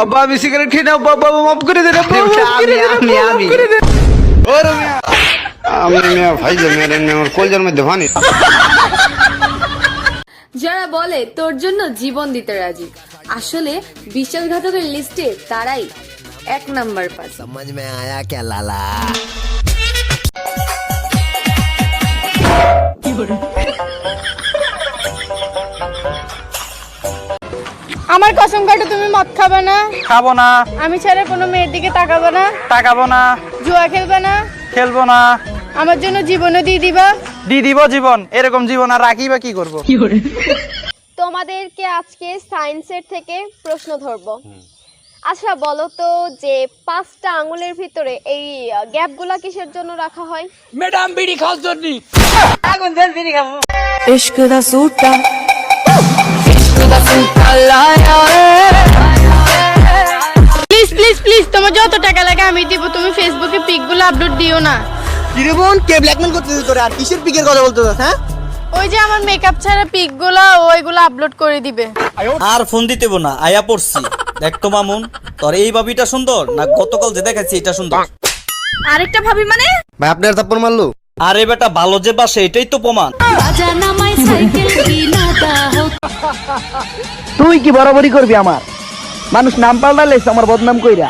আব্বা আমি সিগারেট খাই না, বাবা মাফ করে দেন, আব্বা মাফ করে দেন, আব্বা মাফ করে দেন। ওরে মিয়া আমি মিয়া ভাই যে মেরে আমার কলজার মধ্যে পানি। যারা বলে তোর জন্য জীবন দিতে রাজি, আসলে বিশ্বাসঘাতকের লিস্টে তারাই 1 নাম্বার পাস। समझ में आया क्या लाला? আমার কসম কাটে তুমি মদ খাবে না? খাবো না। আমি ছাড়া কোনো মেয়ের দিকে তাকাবে না? তাকাবো না। জুয়া খেলবে না? খেলবো না। আমার জন্য জীবনও দিয়ে দিবা? দিয়ে দিব জীবন, এরকম জীবন আর রাখি বা কি করবো। তোমাদেরকে আজকে সায়েন্সের থেকে প্রশ্ন ধরবো। আচ্ছা বলো তো যে 5টা আঙ্গুলের ভিতরে এই গ্যাপগুলা কিসের জন্য রাখা হয়? ম্যাডাম বিড়ি খাওয়ার জন্য। इश्क दा सूटा इश्क दा सूटा लाया প্লিজ প্লিজ প্লিজ, তোমার যত টাকা লাগে আমি দিব, তুমি ফেসবুকে পিকগুলো আপলোড দিও না। কিরে বোন, কে ব্ল্যাকমেল করতেছিস তোরে? আর কিসের পিকের কথা বলতেছিস? হ্যাঁ, ওই যে আমার মেকআপ ছাড়া পিকগুলো ওইগুলো আপলোড করে দিবে। আর ফোন দিতেব না, আয়া পড়ছি। দেখ তো মামুন, তোর এই ভাবিটা সুন্দর না গতকাল যে দেখাচ্ছি এটা সুন্দর? আরেকটা ভাবি মানে? ভাই আপনি আর থাপ্পড় মারলো? আরে বেটা ভালো যে বাসে এটাই তো প্রমাণ। তুই কি বরাবরি করবি আমার? মানুষ নাম পাল্টালে আমার বদনাম কইরা।